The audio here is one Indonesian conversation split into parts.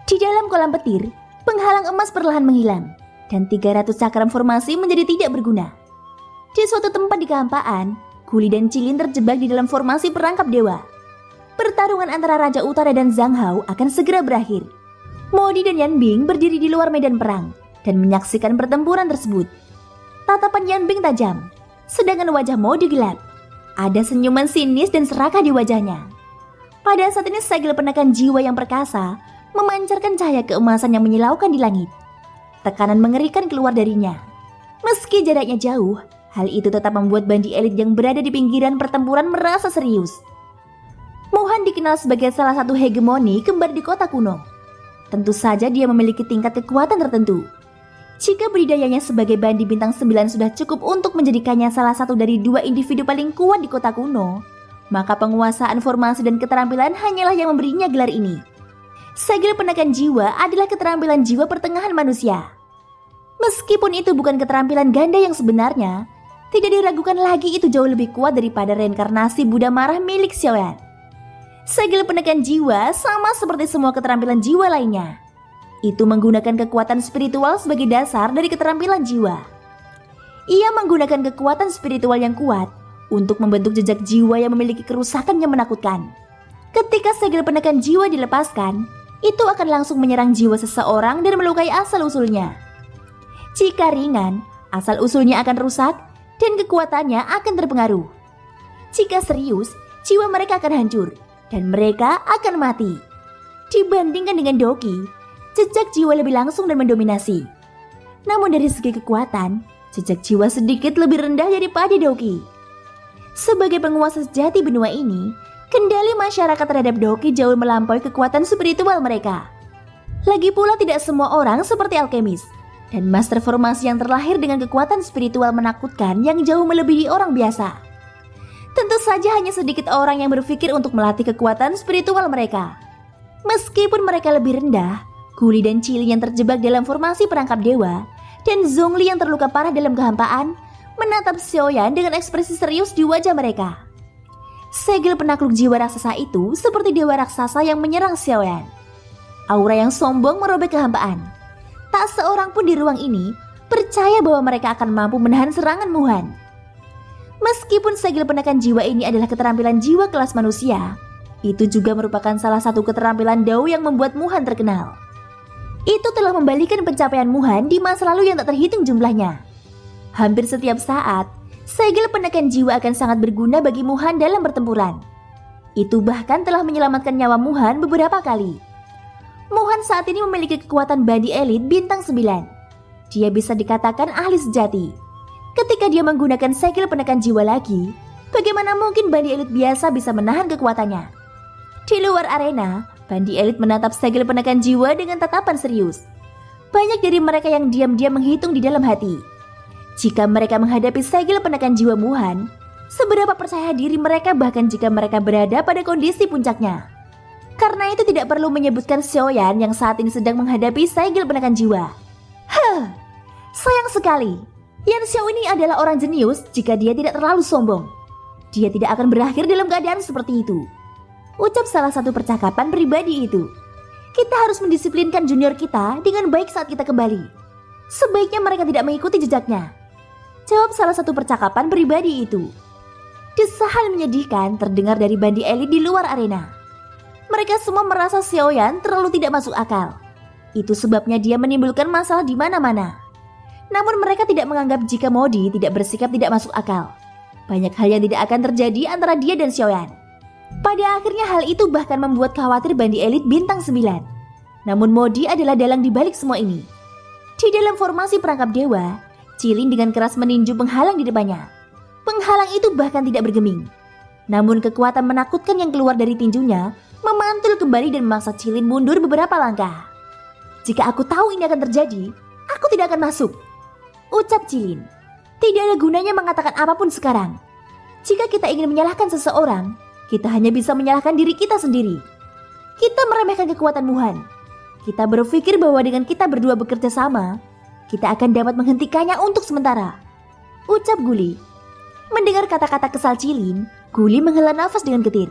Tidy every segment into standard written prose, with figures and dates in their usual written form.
Di dalam kolam petir, penghalang emas perlahan menghilang dan 300 cakram formasi menjadi tidak berguna. Di suatu tempat di kehampaan, Guli dan Cilin terjebak di dalam formasi perangkap dewa. Pertarungan antara Raja Utara dan Zhang Hao akan segera berakhir. Modi dan Yan Bing berdiri di luar medan perang dan menyaksikan pertempuran tersebut. Tatapan Yan Bing tajam, sedangkan wajah Modi gelap. Ada senyuman sinis dan serakah di wajahnya. Pada saat ini segel penekan jiwa yang perkasa memancarkan cahaya keemasan yang menyilaukan di langit. Tekanan mengerikan keluar darinya. Meski jaraknya jauh, hal itu tetap membuat bandi elit yang berada di pinggiran pertempuran merasa serius. Muhan dikenal sebagai salah satu hegemoni kembar di kota kuno. Tentu saja dia memiliki tingkat kekuatan tertentu. Jika budidayanya sebagai bandi bintang 9 sudah cukup untuk menjadikannya salah satu dari 2 individu paling kuat di kota kuno, maka penguasaan formasi dan keterampilan hanyalah yang memberinya gelar ini. Segel penekan jiwa adalah keterampilan jiwa pertengahan manusia. Meskipun itu bukan keterampilan ganda yang sebenarnya, tidak diragukan lagi itu jauh lebih kuat daripada reinkarnasi Buddha marah milik Xiaoyan. Segel penekan jiwa sama seperti semua keterampilan jiwa lainnya. Itu menggunakan kekuatan spiritual sebagai dasar dari keterampilan jiwa. Ia menggunakan kekuatan spiritual yang kuat untuk membentuk jejak jiwa yang memiliki kerusakan yang menakutkan. Ketika segel penekan jiwa dilepaskan, itu akan langsung menyerang jiwa seseorang dan melukai asal-usulnya. Jika ringan, asal-usulnya akan rusak dan kekuatannya akan terpengaruh. Jika serius, jiwa mereka akan hancur dan mereka akan mati. Dibandingkan dengan Doki, jejak jiwa lebih langsung dan mendominasi. Namun dari segi kekuatan, jejak jiwa sedikit lebih rendah daripada Doki. Sebagai penguasa sejati benua ini, kendali masyarakat terhadap Doki jauh melampaui kekuatan spiritual mereka. Lagi pula tidak semua orang seperti alkemis dan master formasi yang terlahir dengan kekuatan spiritual menakutkan yang jauh melebihi orang biasa. Tentu saja hanya sedikit orang yang berpikir untuk melatih kekuatan spiritual mereka. Meskipun mereka lebih rendah, Guli dan Cilin yang terjebak dalam formasi perangkap dewa, dan Zhongli yang terluka parah dalam kehampaan, menatap Xiaoyan dengan ekspresi serius di wajah mereka. Segel penakluk jiwa raksasa itu seperti dewa raksasa yang menyerang Xiaoyan. Aura yang sombong merobek kehampaan. Tak seorang pun di ruang ini percaya bahwa mereka akan mampu menahan serangan Muhan. Meskipun segel penekan jiwa ini adalah keterampilan jiwa kelas manusia, itu juga merupakan salah satu keterampilan Dao yang membuat Muhan terkenal. Itu telah membalikan pencapaian Muhan di masa lalu yang tak terhitung jumlahnya. Hampir setiap saat, segel penekan jiwa akan sangat berguna bagi Muhan dalam pertempuran. Itu bahkan telah menyelamatkan nyawa Muhan beberapa kali. Muhan saat ini memiliki kekuatan bandi elit bintang 9. Dia bisa dikatakan ahli sejati. Ketika dia menggunakan segel penekan jiwa lagi, bagaimana mungkin bandi elit biasa bisa menahan kekuatannya? Di luar arena, bandi elit menatap segel penekan jiwa dengan tatapan serius. Banyak dari mereka yang diam-diam menghitung di dalam hati. Jika mereka menghadapi segel penekan jiwa Muhan, seberapa percaya diri mereka bahkan jika mereka berada pada kondisi puncaknya. Karena itu tidak perlu menyebutkan Xiaoyan yang saat ini sedang menghadapi segel penekan jiwa. Sayang sekali, Yan Xiao ini adalah orang jenius jika dia tidak terlalu sombong. Dia tidak akan berakhir dalam keadaan seperti itu. Ucap salah satu percakapan pribadi itu. Kita harus mendisiplinkan junior kita dengan baik saat kita kembali. Sebaiknya mereka tidak mengikuti jejaknya. Jawab salah satu percakapan pribadi itu. Desahan menyedihkan terdengar dari bandi elit di luar arena. Mereka semua merasa Xiaoyan terlalu tidak masuk akal. Itu sebabnya dia menimbulkan masalah di mana-mana. Namun mereka tidak menganggap jika Modi tidak bersikap tidak masuk akal. Banyak hal yang tidak akan terjadi antara dia dan Xiaoyan. Pada akhirnya hal itu bahkan membuat khawatir bandi elit bintang 9. Namun Modi adalah dalang di balik semua ini. Di dalam formasi perangkap dewa, Cilin dengan keras meninju penghalang di depannya. Penghalang itu bahkan tidak bergeming. Namun kekuatan menakutkan yang keluar dari tinjunya memantul kembali dan memaksa Cilin mundur beberapa langkah. Jika aku tahu ini akan terjadi, aku tidak akan masuk. Ucap Cilin. Tidak ada gunanya mengatakan apapun sekarang. Jika kita ingin menyalahkan seseorang, kita hanya bisa menyalahkan diri kita sendiri. Kita meremehkan kekuatan Muhan. Kita berpikir bahwa dengan kita berdua bekerja sama, kita akan dapat menghentikannya untuk sementara. Ucap Guli. Mendengar kata-kata kesal Cilin, Guli menghela nafas dengan getir.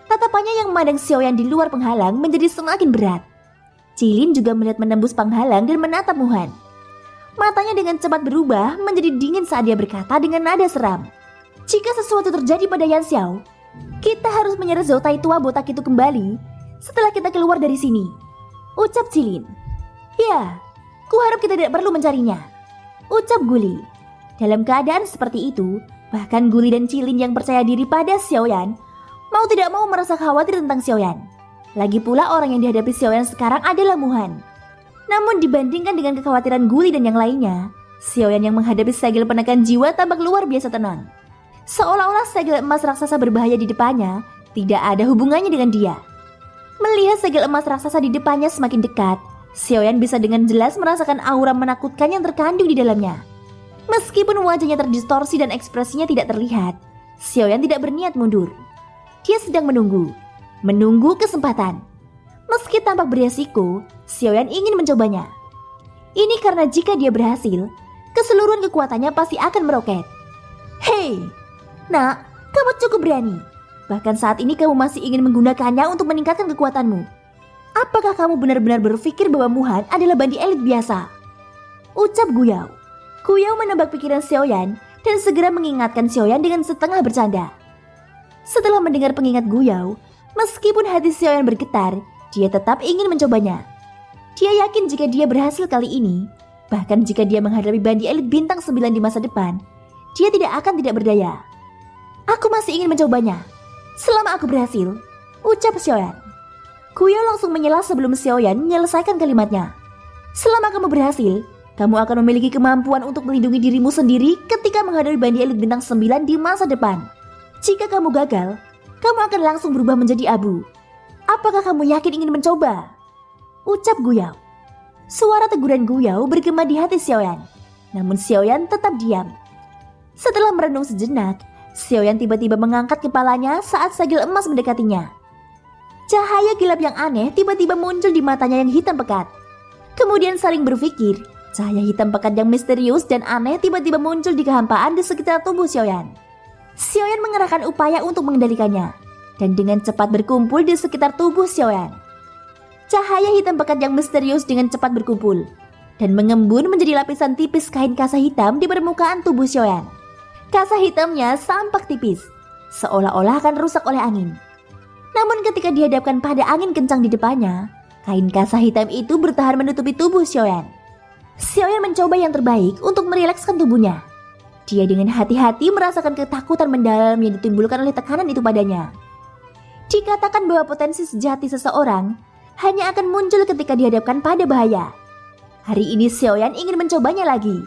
Tatapannya yang memandang Xiaoyan di luar penghalang menjadi semakin berat. Cilin juga melihat menembus penghalang dan menatap Muhan. Matanya dengan cepat berubah menjadi dingin saat dia berkata dengan nada seram. Jika sesuatu terjadi pada Yan Xiao, kita harus menyeret Zoutai tua botak itu kembali setelah kita keluar dari sini, ucap Cilin. Ya, kuharap kita tidak perlu mencarinya, ucap Guli. Dalam keadaan seperti itu, bahkan Guli dan Cilin yang percaya diri pada Xiaoyan mau tidak mau merasa khawatir tentang Xiaoyan. Lagi pula orang yang dihadapi Xiaoyan sekarang adalah Muhan. Namun dibandingkan dengan kekhawatiran Guli dan yang lainnya, Xiaoyan yang menghadapi segel penekan jiwa tampak luar biasa tenang. Seolah-olah segel emas raksasa berbahaya di depannya tidak ada hubungannya dengan dia. Melihat segel emas raksasa di depannya semakin dekat, Xiaoyan bisa dengan jelas merasakan aura menakutkan yang terkandung di dalamnya. Meskipun wajahnya terdistorsi dan ekspresinya tidak terlihat, Xiaoyan tidak berniat mundur. Dia sedang menunggu kesempatan. Meski tampak beresiko, Xiaoyan ingin mencobanya. Ini karena jika dia berhasil, keseluruhan kekuatannya pasti akan meroket. Hei, nak, kamu cukup berani. Bahkan saat ini kamu masih ingin menggunakannya untuk meningkatkan kekuatanmu. Apakah kamu benar-benar berpikir bahwa Muhan adalah bandi elit biasa? Ucap Guyao. Guyao menebak pikiran Xiaoyan dan segera mengingatkan Xiaoyan dengan setengah bercanda. Setelah mendengar pengingat Guyao, meskipun hati Xiaoyan bergetar, dia tetap ingin mencobanya. Dia yakin jika dia berhasil kali ini, bahkan jika dia menghadapi bandi elit bintang 9 di masa depan, dia tidak akan tidak berdaya. Aku masih ingin mencobanya. Selama aku berhasil, ucap Xiaoyan. Guyao langsung menyela sebelum Xiaoyan menyelesaikan kalimatnya. Selama kamu berhasil, kamu akan memiliki kemampuan untuk melindungi dirimu sendiri ketika menghadapi bandi elit bintang 9 di masa depan. Jika kamu gagal, kamu akan langsung berubah menjadi abu. Apakah kamu yakin ingin mencoba? Ucap Guyao. Suara teguran Guyao bergema di hati Xiaoyan. Namun Xiaoyan tetap diam. Setelah merenung sejenak, Xiaoyan tiba-tiba mengangkat kepalanya saat segel emas mendekatinya. Cahaya gelap yang aneh tiba-tiba muncul di matanya yang hitam pekat. Kemudian saling berpikir, cahaya hitam pekat yang misterius dan aneh tiba-tiba muncul di kehampaan di sekitar tubuh Xiaoyan. Xiaoyan mengerahkan upaya untuk mengendalikannya dan dengan cepat berkumpul di sekitar tubuh Xiaoyan. Cahaya hitam pekat yang misterius dengan cepat berkumpul dan mengembun menjadi lapisan tipis kain kasa hitam di permukaan tubuh Xiaoyan. Kasa hitamnya tampak tipis, seolah-olah akan rusak oleh angin. Namun ketika dihadapkan pada angin kencang di depannya, kain kasa hitam itu bertahan menutupi tubuh Xiaoyan. Xiaoyan mencoba yang terbaik untuk merilekskan tubuhnya. Dia dengan hati-hati merasakan ketakutan mendalam yang ditimbulkan oleh tekanan itu padanya. Dikatakan bahwa potensi sejati seseorang hanya akan muncul ketika dihadapkan pada bahaya. Hari ini Xiaoyan ingin mencobanya lagi.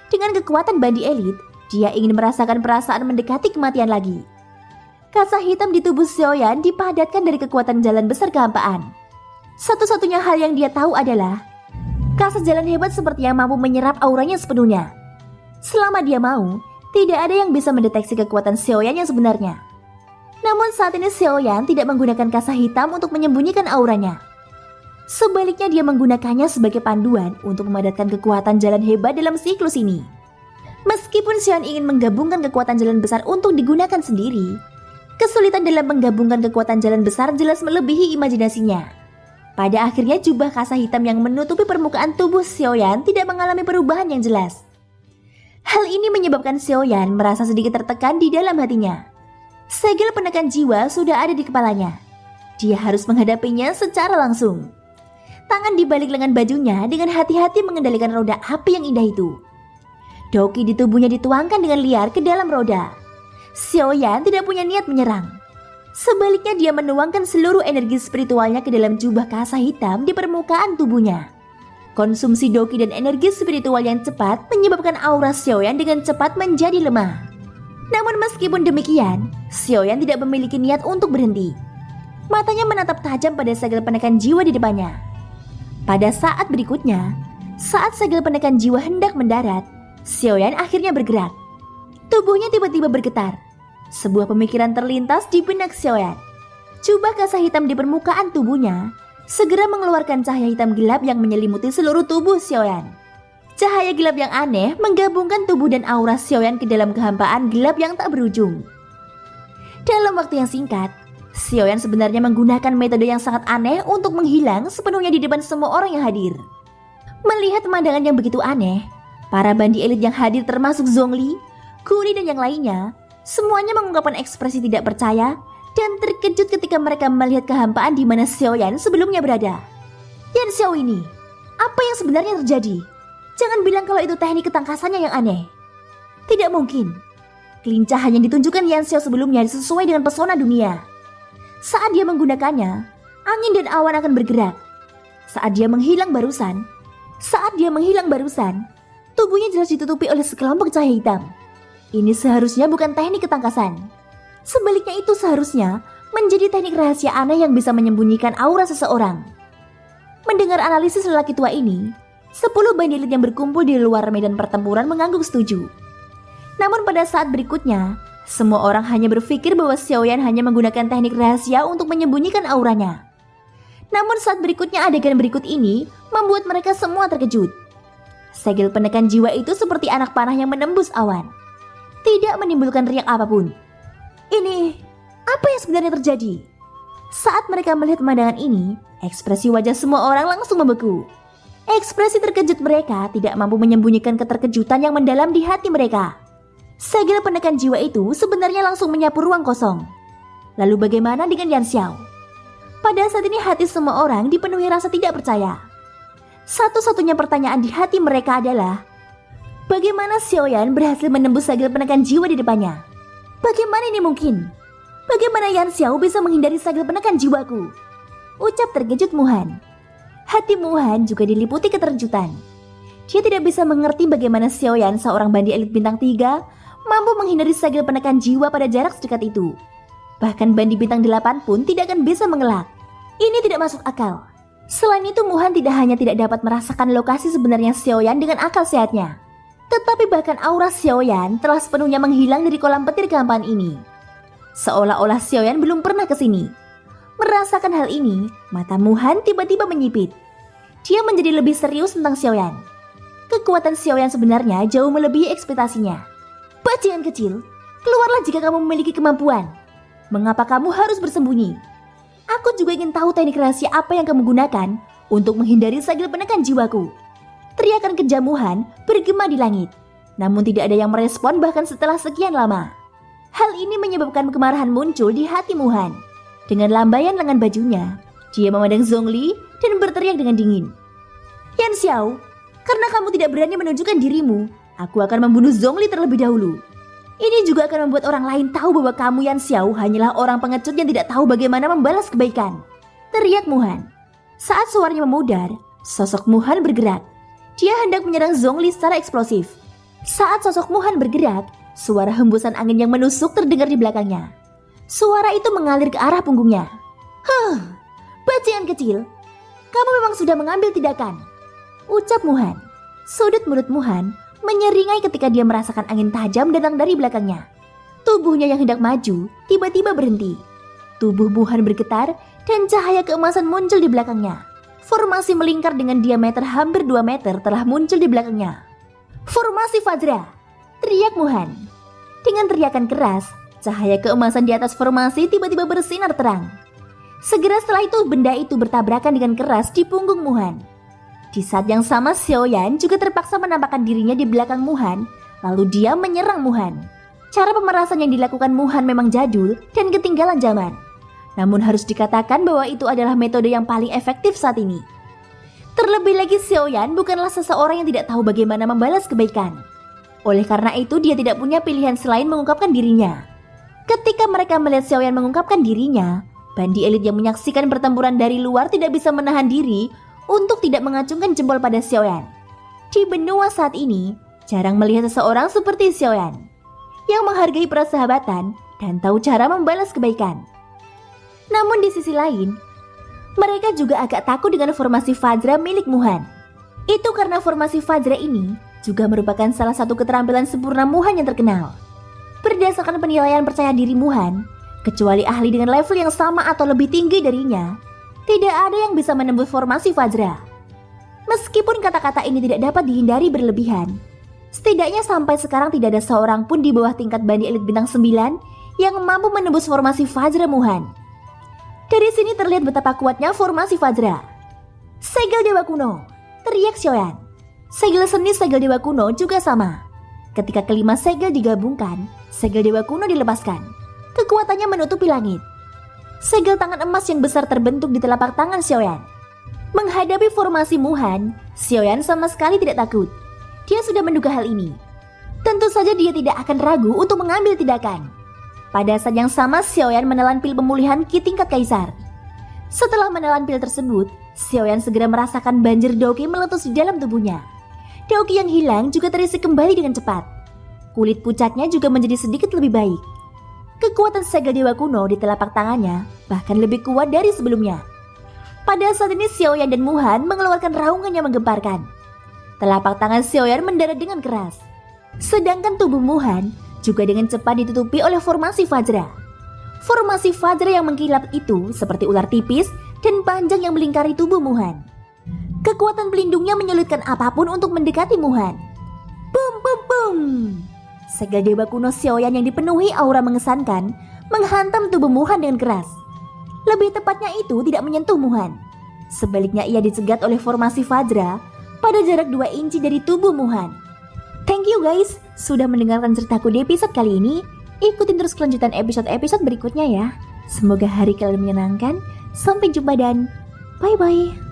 Dengan kekuatan bandi elit, dia ingin merasakan perasaan mendekati kematian lagi. Kasa hitam di tubuh Xiaoyan dipadatkan dari kekuatan jalan besar kehampaan. Satu-satunya hal yang dia tahu adalah kasa jalan hebat seperti yang mampu menyerap auranya sepenuhnya. Selama dia mau, tidak ada yang bisa mendeteksi kekuatan Xiaoyan yang sebenarnya. Namun saat ini Xiaoyan tidak menggunakan kasa hitam untuk menyembunyikan auranya. Sebaliknya dia menggunakannya sebagai panduan untuk memadatkan kekuatan jalan hebat dalam siklus ini. Meskipun Xiaoyan ingin menggabungkan kekuatan jalan besar untuk digunakan sendiri, kesulitan dalam menggabungkan kekuatan jalan besar jelas melebihi imajinasinya. Pada akhirnya jubah kasa hitam yang menutupi permukaan tubuh Xiaoyan tidak mengalami perubahan yang jelas. Hal ini menyebabkan Xiaoyan merasa sedikit tertekan di dalam hatinya. Segel penekan jiwa sudah ada di kepalanya. Dia harus menghadapinya secara langsung. Tangan di balik lengan bajunya dengan hati-hati mengendalikan roda api yang indah itu. Doki di tubuhnya dituangkan dengan liar ke dalam roda. Xiaoyan tidak punya niat menyerang. Sebaliknya dia menuangkan seluruh energi spiritualnya ke dalam jubah kasa hitam di permukaan tubuhnya. Konsumsi doki dan energi spiritual yang cepat menyebabkan aura Xiaoyan dengan cepat menjadi lemah. Namun meskipun demikian, Xiaoyan tidak memiliki niat untuk berhenti. Matanya menatap tajam pada segel penekan jiwa di depannya. Pada saat berikutnya, saat segel penekan jiwa hendak mendarat, Xiaoyan akhirnya bergerak. Tubuhnya tiba-tiba bergetar. Sebuah pemikiran terlintas di benak Xiaoyan. Jubah kasa hitam di permukaan tubuhnya segera mengeluarkan cahaya hitam gelap yang menyelimuti seluruh tubuh Xiaoyan. Cahaya gelap yang aneh menggabungkan tubuh dan aura Xiaoyan ke dalam kehampaan gelap yang tak berujung. Dalam waktu yang singkat, Xiaoyan sebenarnya menggunakan metode yang sangat aneh untuk menghilang sepenuhnya di depan semua orang yang hadir. Melihat pemandangan yang begitu aneh, para bandi elit yang hadir termasuk Zhongli, Guli dan yang lainnya, semuanya mengungkapkan ekspresi tidak percaya dan terkejut ketika mereka melihat kehampaan di mana Xiaoyan sebelumnya berada. Yan Xiao ini, apa yang sebenarnya terjadi? Jangan bilang kalau itu teknik ketangkasannya yang aneh. Tidak mungkin. Kelincahan yang ditunjukkan Yan Xiao sebelumnya sesuai dengan pesona dunia. Saat dia menggunakannya, angin dan awan akan bergerak. Saat dia menghilang barusan, tubuhnya jelas ditutupi oleh sekelompok cahaya hitam. Ini seharusnya bukan teknik ketangkasan. Sebaliknya itu seharusnya menjadi teknik rahasia aneh yang bisa menyembunyikan aura seseorang. Mendengar analisis lelaki tua ini, 10 bandilit yang berkumpul di luar medan pertempuran mengangguk setuju. Namun pada saat berikutnya, semua orang hanya berpikir bahwa Xiaoyan hanya menggunakan teknik rahasia untuk menyembunyikan auranya. Namun saat berikutnya adegan berikut ini membuat mereka semua terkejut. Segel penekan jiwa itu seperti anak panah yang menembus awan. Tidak menimbulkan riak apapun. Ini, apa yang sebenarnya terjadi? Saat mereka melihat pemandangan ini, ekspresi wajah semua orang langsung membeku. Ekspresi terkejut mereka tidak mampu menyembunyikan keterkejutan yang mendalam di hati mereka. Segel penekan jiwa itu sebenarnya langsung menyapu ruang kosong. Lalu bagaimana dengan Yan Xiao? Pada saat ini hati semua orang dipenuhi rasa tidak percaya. Satu-satunya pertanyaan di hati mereka adalah, bagaimana Xiaoyan berhasil menembus segel penekan jiwa di depannya? Bagaimana ini mungkin? Bagaimana Yan Xiao bisa menghindari segel penekan jiwaku? Ucap terkejut Muhan. Hati Muhan juga diliputi keterkejutan. Dia tidak bisa mengerti bagaimana Xiaoyan, seorang bandi elit bintang 3, mampu menghindari segel penekan jiwa pada jarak sedekat itu. Bahkan bandi bintang 8 pun tidak akan bisa mengelak. Ini tidak masuk akal. Selain itu Muhan tidak hanya tidak dapat merasakan lokasi sebenarnya Xiaoyan dengan akal sehatnya, tetapi bahkan aura Xiaoyan telah sepenuhnya menghilang dari kolam petir kehampaan ini. Seolah-olah Xiaoyan belum pernah ke sini. Merasakan hal ini, mata Muhan tiba-tiba menyipit. Dia menjadi lebih serius tentang Xiaoyan. Kekuatan Xiaoyan sebenarnya jauh melebihi ekspektasinya. Bajingan kecil, keluarlah jika kamu memiliki kemampuan. Mengapa kamu harus bersembunyi? Aku juga ingin tahu teknik rahasia apa yang kamu gunakan untuk menghindari segel penekan jiwaku. Teriakan kejamuhan bergema di langit. Namun tidak ada yang merespon bahkan setelah sekian lama. Hal ini menyebabkan kemarahan muncul di hati Muhan. Dengan lambaian lengan bajunya, dia memandang Zhongli dan berteriak dengan dingin. Yan Xiao, karena kamu tidak berani menunjukkan dirimu, aku akan membunuh Zhongli terlebih dahulu. Ini juga akan membuat orang lain tahu bahwa kamu Yan Xiao hanyalah orang pengecut yang tidak tahu bagaimana membalas kebaikan. Teriak Muhan. Saat suaranya memudar, sosok Muhan bergerak. Dia hendak menyerang Zhongli secara eksplosif. Saat sosok Muhan bergerak, suara hembusan angin yang menusuk terdengar di belakangnya. Suara itu mengalir ke arah punggungnya. Bajingan kecil, kamu memang sudah mengambil tindakan, ucap Muhan. Sudut mulut Muhan menyeringai ketika dia merasakan angin tajam datang dari belakangnya. Tubuhnya yang hendak maju tiba-tiba berhenti. Tubuh Muhan bergetar dan cahaya keemasan muncul di belakangnya. Formasi melingkar dengan diameter hampir 2 meter telah muncul di belakangnya. Formasi Vajra, teriak Muhan. Dengan teriakan keras, cahaya keemasan di atas formasi tiba-tiba bersinar terang. Segera setelah itu benda itu bertabrakan dengan keras di punggung Muhan. Di saat yang sama Xiaoyan juga terpaksa menampakkan dirinya di belakang Muhan, lalu dia menyerang Muhan. Cara pemerasan yang dilakukan Muhan memang jadul dan ketinggalan zaman. Namun harus dikatakan bahwa itu adalah metode yang paling efektif saat ini. Terlebih lagi Xiaoyan bukanlah seseorang yang tidak tahu bagaimana membalas kebaikan. Oleh karena itu dia tidak punya pilihan selain mengungkapkan dirinya. Ketika mereka melihat Xiaoyan mengungkapkan dirinya, bandi elit yang menyaksikan pertempuran dari luar tidak bisa menahan diri untuk tidak mengacungkan jempol pada Xiaoyan. Di benua saat ini, jarang melihat seseorang seperti Xiaoyan yang menghargai persahabatan dan tahu cara membalas kebaikan. Namun di sisi lain, mereka juga agak takut dengan formasi Vajra milik Muhan. Itu karena formasi Vajra ini juga merupakan salah satu keterampilan sempurna Muhan yang terkenal. Berdasarkan penilaian percaya diri Muhan, kecuali ahli dengan level yang sama atau lebih tinggi darinya, tidak ada yang bisa menembus formasi Vajra. Meskipun kata-kata ini tidak dapat dihindari berlebihan, setidaknya sampai sekarang tidak ada seorang pun di bawah tingkat bandi elit bintang 9 yang mampu menembus formasi Vajra Muhan. Dari sini terlihat betapa kuatnya formasi Fajra. Segel Dewa Kuno, teriak Xiaoyan. Segel seni segel Dewa Kuno juga sama. Ketika kelima segel digabungkan, segel Dewa Kuno dilepaskan. Kekuatannya menutupi langit. Segel tangan emas yang besar terbentuk di telapak tangan Xiaoyan. Menghadapi formasi Muhan, Xiaoyan sama sekali tidak takut. Dia sudah menduga hal ini. Tentu saja dia tidak akan ragu untuk mengambil tindakan. Pada saat yang sama, Xiaoyan menelan pil pemulihan Ki tingkat kaisar. Setelah menelan pil tersebut, Xiaoyan segera merasakan banjir Daoqi meletus di dalam tubuhnya. Daoqi yang hilang juga terisi kembali dengan cepat. Kulit pucatnya juga menjadi sedikit lebih baik. Kekuatan segel Dewa Kuno di telapak tangannya bahkan lebih kuat dari sebelumnya. Pada saat ini Xiaoyan dan Muhan mengeluarkan raungan yang menggemparkan. Telapak tangan Xiaoyan mendarat dengan keras. Sedangkan tubuh Muhan juga dengan cepat ditutupi oleh formasi Fajra. Formasi Fajra yang mengkilap itu seperti ular tipis dan panjang yang melingkari tubuh Muhan. Kekuatan pelindungnya menyulitkan apapun untuk mendekati Muhan. Bum bum bum. Segel Dewa Kuno Xiaoyan yang dipenuhi aura mengesankan menghantam tubuh Muhan dengan keras. Lebih tepatnya itu tidak menyentuh Muhan. Sebaliknya ia dicegat oleh formasi Fajra pada jarak 2 inci dari tubuh Muhan. Thank you guys sudah mendengarkan ceritaku di episode kali ini. Ikutin terus kelanjutan episode-episode berikutnya ya. Semoga hari kalian menyenangkan. Sampai jumpa dan bye-bye.